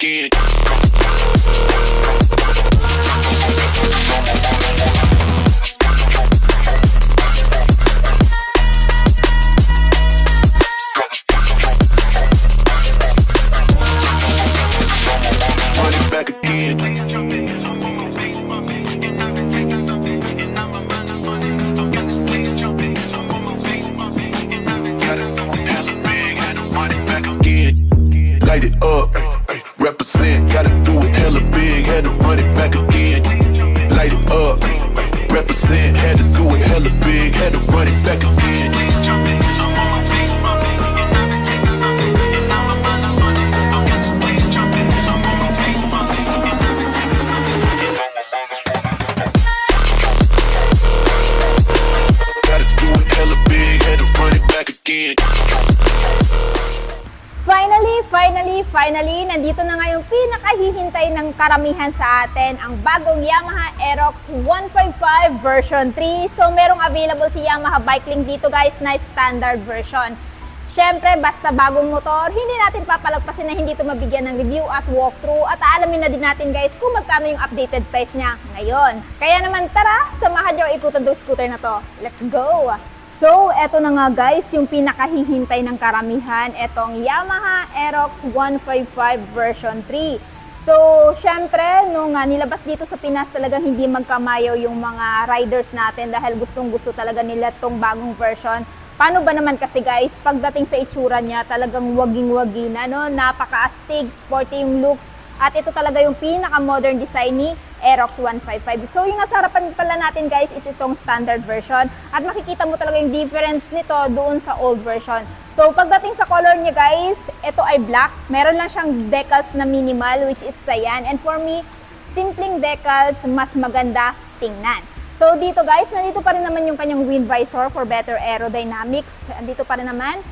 again. Run it back again. Gotta do it hella big, had to run it back again. Light it up, represent. Gotta do it hella big, had to run it back again. Light it up, represent. Had to do it hella big, had to run it back again. Gotta do it hella big, had to run it back again. Finally, nandito na nga yung pinakahihintay ng karamihan sa atin, ang bagong Yamaha Aerox 155 version 3. So, merong available si Yamaha Bike Link dito guys na standard version. Siyempre, basta bagong motor, hindi natin papalagpasin na hindi ito mabigyan ng review at walkthrough at aalamin na din natin guys kung magkano yung updated price niya ngayon. Kaya naman tara, samahan niyo ikutan tong scooter na to. Let's go! So, eto na nga guys, yung pinakahihintay ng karamihan, etong Yamaha Aerox 155 version 3. So, syempre, nung nilabas dito sa Pinas, talagang hindi magkamayaw yung mga riders natin dahil gustong-gusto talaga nila tong bagong version. Paano ba naman kasi guys, pagdating sa itsura niya, talagang waging-wagi na, no? Napaka-astig, sporty yung looks, at ito talaga yung pinaka-modern design ni Aerox 155. So yung nasa harapan pala natin guys is itong standard version, at makikita mo talaga yung difference nito doon sa old version. So pagdating sa color niya guys, ito ay black. Meron lang siyang decals na minimal which is cyan, and for me, simpleng decals mas maganda tingnan. So dito guys, nandito pa rin naman yung kanyang wind visor for better aerodynamics. Andito pa rin naman.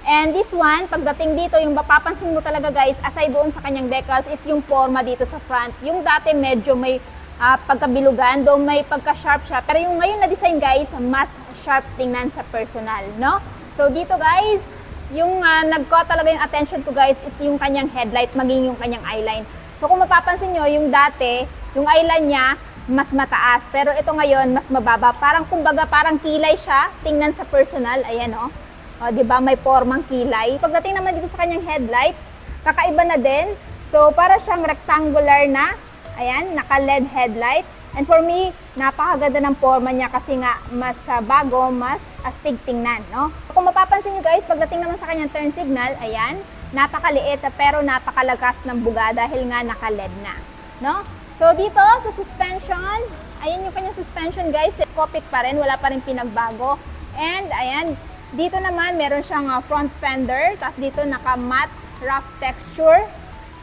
And this one, pagdating dito, yung mapapansin mo talaga guys, aside doon sa kanyang decals, is yung forma dito sa front. Yung dati medyo may pagkabilugan, doon may pagka-sharp siya. Pero yung ngayon na design guys, mas sharp tingnan sa personal, no? So dito guys, yung nag-caught talaga yung attention ko guys, is yung kanyang headlight, maging yung kanyang eyeline. So kung mapapansin nyo, yung dati, yung eyeline niya, mas mataas. Pero ito ngayon, mas mababa. Parang kumbaga, parang kilay siya. Tingnan sa personal. Ayan o. O, diba? May formang kilay. Pagdating naman dito sa kanyang headlight, kakaiba na din. So, para siyang rectangular na. Ayan, naka-LED headlight. And for me, napakaganda ng forma niya kasi nga mas bago, mas astig tingnan, no? Kung mapapansin nyo guys, pagdating naman sa kanyang turn signal, ayan, napakaliit pero napakalakas ng buga dahil nga naka-LED na, no? So dito sa suspension, ayan yung kanyang suspension guys, telescopic pa rin, wala pa rin pinagbago. And ayan, dito naman meron siyang front fender, tapos dito naka-matte rough texture.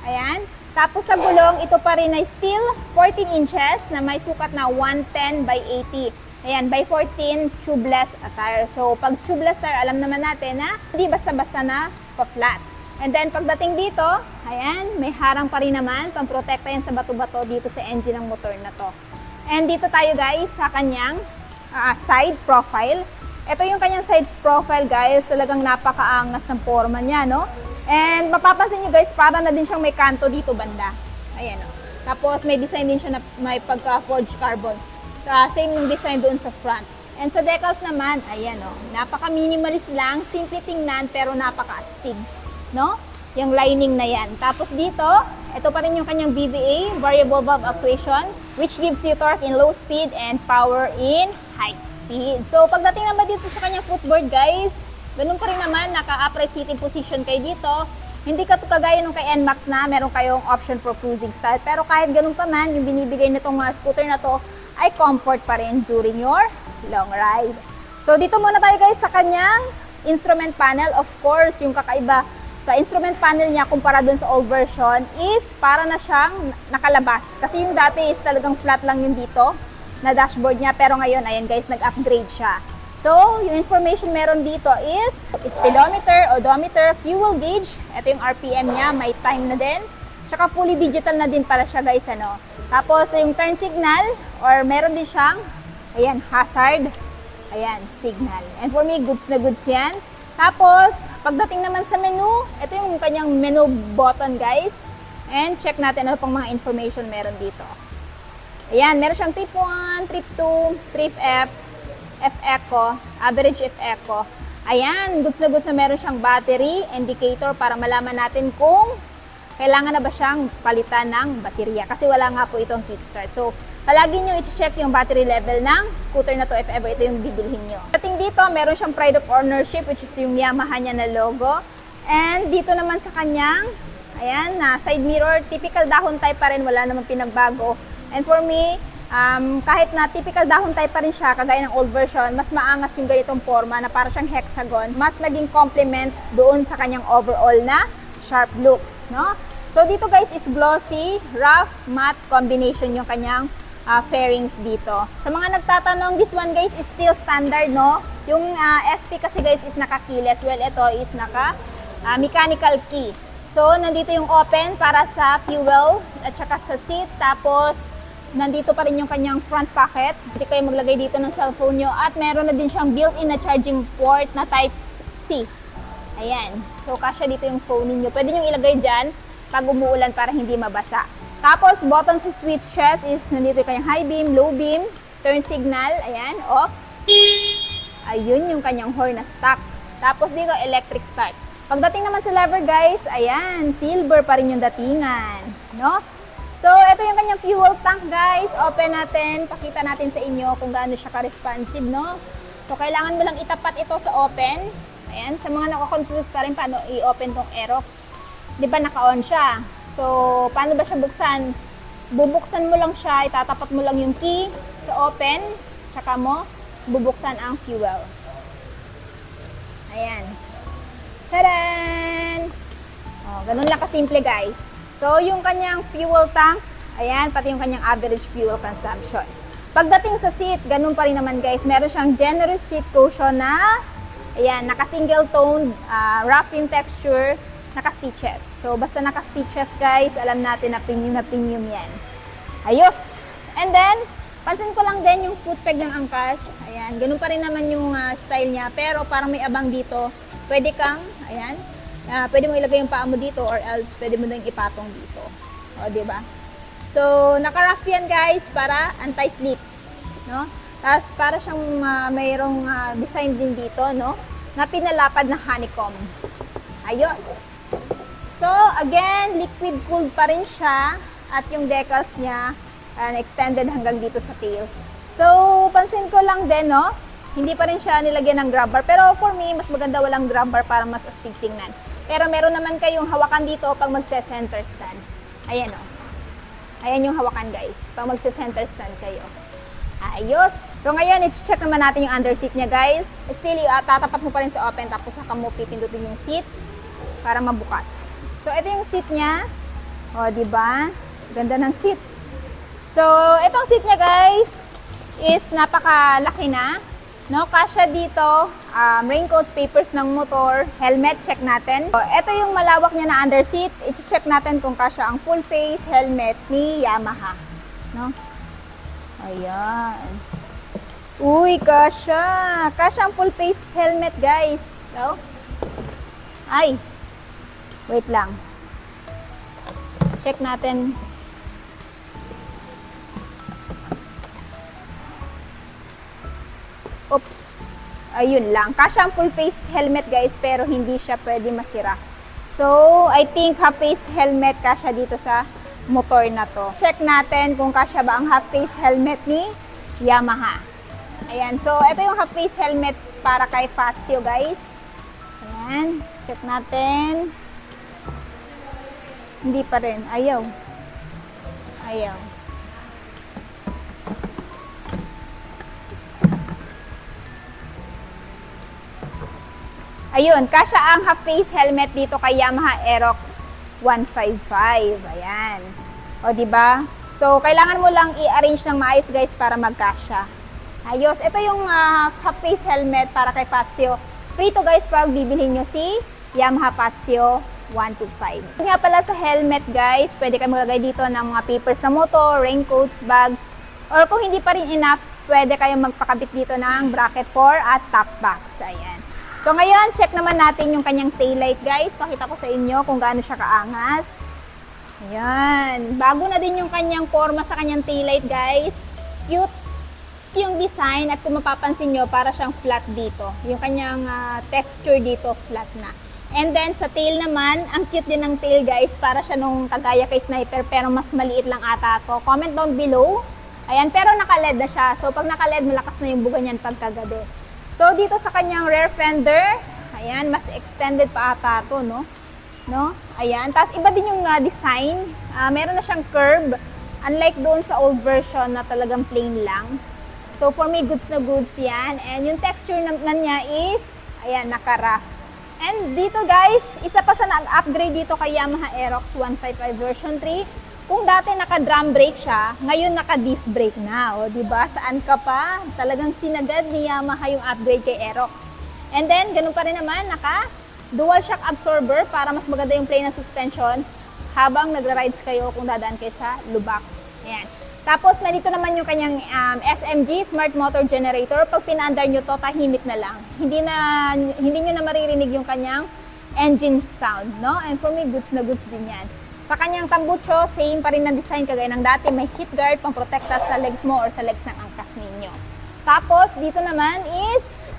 Ayan. Tapos sa gulong, ito pa rin ay steel 14 inches na may sukat na 110 by 80. Ayan, by 14 tubeless tire. So pag tubeless tire, alam naman natin na hindi basta-basta na pa-flat. And then pagdating dito, ayan, may harang pa rin naman, pang-protekta yan sa bato-bato dito sa engine ng motor na to. And dito tayo guys sa kanyang side profile. Ito yung kanyang side profile guys, talagang napakaangas ng forma niya, no? And mapapansin nyo guys, para na din siyang may kanto dito banda. Ayan o. Tapos may design din siya na may pagka-forged carbon. Same yung design doon sa front. And sa decals naman, ayan o. Napaka-minimalist lang, simple tingnan pero napaka-astig. No? Yung lining na yan. Tapos dito, ito pa rin yung kanyang VVA, Variable Valve Actuation, which gives you torque in low speed and power in high speed. So, pagdating naman dito sa kanyang footboard, guys, ganun pa rin naman, naka-upright sitting position kayo dito. Hindi ka kagaya nung kay NMAX na meron kayong option for cruising style. Pero kahit ganun pa man, yung binibigay nitong mga scooter na to ay comfort pa rin during your long ride. So, dito muna tayo guys sa kanyang instrument panel. Of course, yung kakaiba sa instrument panel niya kumpara dun sa old version is para na siyang nakalabas. Kasi yung dati is talagang flat lang yung dito na dashboard niya. Pero ngayon, ayan guys, nag-upgrade siya. So, yung information meron dito is speedometer, odometer, fuel gauge. Ito yung RPM niya, may time na din. Tsaka fully digital na din para siya guys, ano. Tapos, yung turn signal, or meron din siyang, ayan, hazard, ayan, signal. And for me, goods na goods yan. Tapos, pagdating naman sa menu, ito yung kanyang menu button guys. And check natin ano pang mga information meron dito. Ayan, meron siyang trip 1, trip 2, trip F, F-Eco, average F-Eco. Ayan, goods na meron siyang battery indicator para malaman natin kung kailangan na ba siyang palitan ng baterya. Kasi wala nga po itong kickstart. So, palagi nyo i-check yung battery level ng scooter na to if ever ito yung bibilhin nyo. Dating dito, meron siyang pride of ownership which is yung Yamaha niya na logo. And dito naman sa kanyang, ayan, side mirror, typical dahon type pa rin, wala namang pinagbago. And for me, kahit na typical dahon type pa rin siya, kagaya ng old version, mas maangas yung ganitong forma na para siyang hexagon, mas naging complement doon sa kanyang overall na sharp looks, no? So dito guys is glossy, rough, matte combination yung kanyang fairings dito. Sa mga nagtatanong, this one guys is still standard, no? Yung SP kasi guys is naka-keyless, well ito is mechanical key. So nandito yung open para sa fuel at saka sa seat, tapos nandito pa rin yung kanyang front pocket. Hindi kayo maglagay dito ng cellphone nyo. At meron na din siyang built-in na charging port na type C. Ayan. So, kasya dito yung phone ninyo. Pwede nyo ilagay dyan pag umuulan para hindi mabasa. Tapos, button sa switches is nandito yung kanyang high beam, low beam, turn signal. Ayan, off. Ayun yung kanyang horn na stock. Tapos dito, electric start. Pagdating naman sa lever guys, ayan, silver pa rin yung datingan. No? So, ito yung kanyang fuel tank, guys. Open natin. Pakita natin sa inyo kung gaano siya ka-responsive, no? So, kailangan mo lang itapat ito sa open. Ayan. Sa mga nakakonfuse pa rin, paano i-open tong Aerox. Di ba naka-on siya? So, paano ba siya buksan? Bubuksan mo lang siya, itatapat mo lang yung key sa open, tsaka mo bubuksan ang fuel. Ayan. Tadaan! Oh, ganun lang kasimple, guys. So, yung kanyang fuel tank, ayan, pati yung kanyang average fuel consumption. Pagdating sa seat, ganun pa rin naman guys, meron siyang generous seat cushion na, ayan, naka-single tone, rough yung texture, naka-stitches. So, basta naka-stitches guys, alam natin na premium yan. Ayos! And then, pansin ko lang din yung foot peg ng angkas. Ayan, ganun pa rin naman yung style niya, pero parang may abang dito. Pwede kang, ayan, pwede mo ilagay yung paa mo dito or else pwede mo nang ipatong dito. O, diba? So, naka-rough yan guys para anti-slip. No? Tapos, para siyang mayroong design din dito, no? Na pinalapad na honeycomb. Ayos! So, again, liquid cooled pa rin siya at yung decals niya extended hanggang dito sa tail. So, pansin ko lang din, no? Hindi pa rin siya nilagyan ng grab bar. Pero for me, mas maganda walang grab bar para mas astig tingnan. Pero meron naman kayong hawakan dito pag magse-center stand. Ayan o. Ayan yung hawakan guys. Pag magse-center stand kayo. Ayos! So ngayon, i-check naman natin yung under seat niya guys. Still, tatapat mo pa rin sa open tapos saka mo pipindutin yung seat para mabukas. So ito yung seat niya. O, diba? Ganda ng seat. So, itong seat niya guys is napakalaki na. No, kasya dito, raincoats, papers ng motor, helmet, check natin. So, ito yung malawak niya na under seat. I-check natin kung kasya ang full face helmet ni Yamaha. No? Ayan. Uy, kasya. Kasya ang full face helmet, guys. No? Ay. Wait lang. Check natin. Oops. Ayun lang. Kasya ang full face helmet guys, pero hindi siya pwede masira. So, I think half face helmet kasya dito sa motor na to. Check natin kung kasya ba ang half face helmet ni Yamaha. Ayan. So, ito yung half face helmet para kay Fazio guys. Ayan. Check natin. Hindi pa rin. Ayaw. Ayaw. Ayun, kasya ang half-face helmet dito kay Yamaha Aerox 155. Ayan. O, diba? So, kailangan mo lang i-arrange ng maayos, guys, para magkasya. Ayos. Ito yung half-face helmet para kay Fazio. Free to, guys, pag bibilhin nyo si Yamaha Fazio 125. Nga pala sa helmet, guys, pwede kayo maglagay dito ng mga papers na motor, raincoats, bags, or kung hindi pa rin enough, pwede kayong magpakabit dito ng bracket for at top box. Ayan. So ngayon, check naman natin yung kanyang taillight guys. Pakita ko sa inyo kung gaano siya kaangas. Ayan. Bago na din yung kanyang forma sa kanyang taillight, guys. Cute yung design at kung mapapansin nyo, para siyang flat dito. Yung kanyang texture dito, flat na. And then sa tail naman, ang cute din ng tail, guys. Para siya nung kagaya kay Sniper pero mas maliit lang ata to. Comment down below. Ayan, pero naka-LED na siya. So pag naka-LED, malakas na yung buga niyan pagkagabi. So dito sa kanyang rear fender, ayan, mas extended pa ata to, no? Ayan, tapos iba din yung design. Meron na siyang curve, unlike doon sa old version na talagang plain lang. So for me, goods na goods yan. And yung texture na niya is, ayan, naka-raft. And dito guys, isa pa sa nag-upgrade dito kay Yamaha Aerox 155 version 3. Kung dati naka-drum brake siya, ngayon naka-disc brake na. O, diba? Saan ka pa? Talagang sinagad ni Yamaha yung upgrade kay Aerox. And then, ganun pa rin naman, naka-dual shock absorber para mas maganda yung play na suspension habang nagra-rides kayo kung dadaan kayo sa lubak. Ayan. Tapos, nandito naman yung kanyang SMG, Smart Motor Generator. Pag pinandar nyo to, tahimik na lang. Hindi nyo na maririnig yung kanyang engine sound, no? And for me, goods na goods din yan. Sa kanyang tambucho, same pa rin ng design kagaya ng dati. May heat guard pang protekta sa legs mo or sa legs ng angkas ninyo. Tapos, dito naman is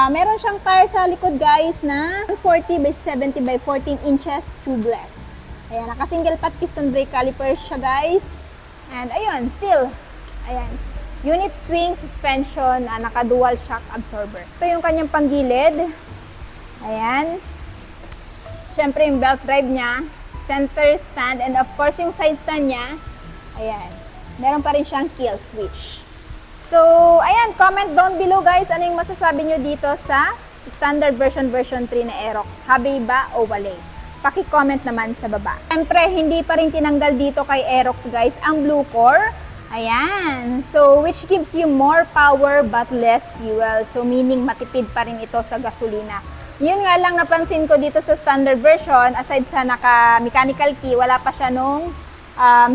meron siyang tire sa likod, guys, na 40 by 70 by 14 inches tubeless. Ayan, naka-single pot piston brake calipers siya, guys. And ayun, still, ayan, unit swing suspension, naka-dual shock absorber. Ito yung kanyang panggilid. Ayan. Siyempre yung belt drive niya, center stand, and of course yung side stand niya, ayan, meron pa rin siyang kill switch. So, ayan, comment down below guys, ano yung masasabi nyo dito sa standard version 3 na Aerox. Habi ba o wale? Paki-comment naman sa baba. Siyempre, hindi pa rin tinanggal dito kay Aerox guys ang Blue Core. Ayan, so which gives you more power but less fuel. So, meaning matipid pa rin ito sa gasolina. Yun nga lang napansin ko dito sa standard version, aside sa naka-mechanical key, wala pa siya nung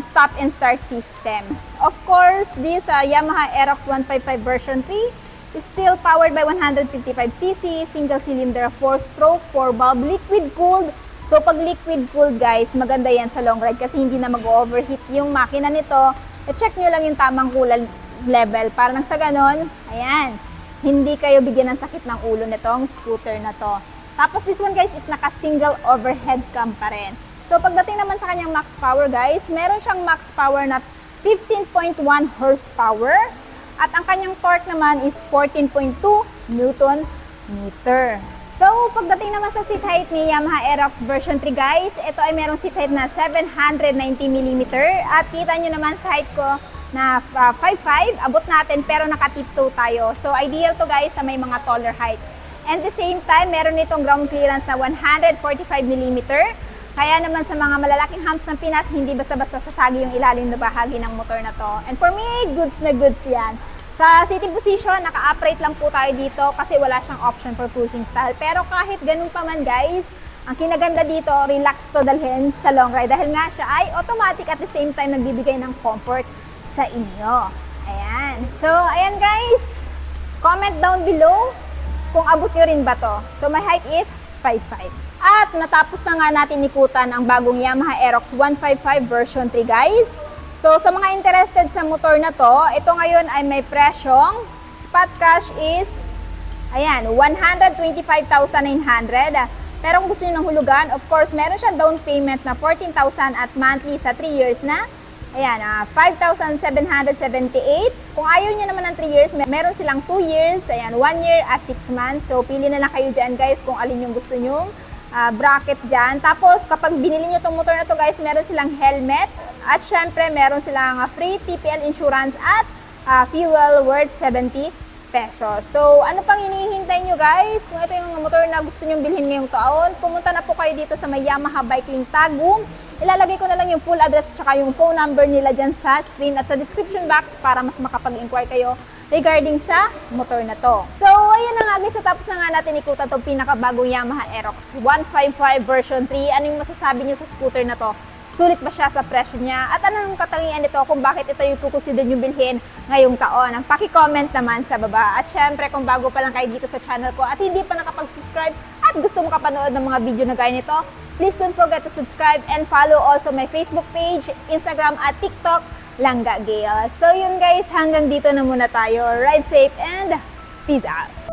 stop and start system. Of course, this Yamaha Aerox 155 version 3 is still powered by 155cc, single cylinder, 4-stroke, 4-valve, liquid cooled. So pag liquid cooled guys, maganda yan sa long ride kasi hindi na mag-overheat yung makina nito. I-check nyo lang yung tamang coolant level para nang sa ganon, ayan, hindi kayo bigyan ng sakit ng ulo nitong scooter na to. Tapos this one guys is naka-single overhead cam pa rin. So pagdating naman sa kanyang max power guys, meron siyang max power na 15.1 horsepower at ang kanyang torque naman is 14.2 Newton meter. So pagdating naman sa seat height ni Yamaha Aerox version 3 guys, ito ay merong seat height na 790mm at kita nyo naman sa height ko na 5'5", abot natin pero naka-tiptoe tayo. So ideal to guys sa may mga taller height. And the same time, meron itong ground clearance na 145mm. Kaya naman sa mga malalaking humps ng Pinas, hindi basta-basta sasagi yung ilalim na bahagi ng motor na to. And for me, goods na goods yan. Sa sitting position, naka-upright lang po tayo dito kasi wala siyang option for cruising style. Pero kahit ganun pa man guys, ang kinaganda dito, relax to dalhin sa long ride dahil nga siya ay automatic at the same time nagbibigay ng comfort sa inyo. Ayan. So, ayan guys. Comment down below kung abot nyo rin ba to. So, my height is 5'5". At natapos na nga natin ikutan ang bagong Yamaha Aerox 155 version 3 guys. So sa mga interested sa motor na to, ito ngayon ay may presyong spot cash is ayan, 125,900. Pero kung gusto niyo ng hulugan, of course, meron siya down payment na 14,000 at monthly sa 3 years na ayan, 5,778. Kung ayaw nyo naman ng 3 years, meron silang 2 years, ayan, 1 year at 6 months. So pili na lang kayo dyan guys kung alin yung gusto nyo. Bracket dyan. Tapos, kapag binili nyo itong motor na to guys, meron silang helmet at syempre, meron silang free TPL insurance at fuel worth 70 pesos. So, ano pang hinihintay nyo guys? Kung ito yung motor na gusto nyo bilhin ngayong taon, pumunta na po kayo dito sa may Yamaha Bike Link Tagum. Ilalagay ko na lang yung full address at yung phone number nila dyan sa screen at sa description box para mas makapag-inquire kayo regarding sa motor na to. So, ayun na nga guys, natapos na nga natin ikutan itong pinakabagong Yamaha Aerox 155 version 3. Ano yung masasabi nyo sa scooter na to? Sulit ba siya sa presyo niya? At ano yung katangian nito kung bakit ito yung kukonsider nyo bilhin ngayong taon? Ang paki-comment naman sa baba. At syempre, kung bago pa lang kayo dito sa channel ko at hindi pa nakapag-subscribe, at gusto mo kapanood ng mga video na gaya nito, please don't forget to subscribe and follow also my Facebook page, Instagram at TikTok, Langga Gale. So yun guys, hanggang dito na muna tayo. Ride safe and peace out!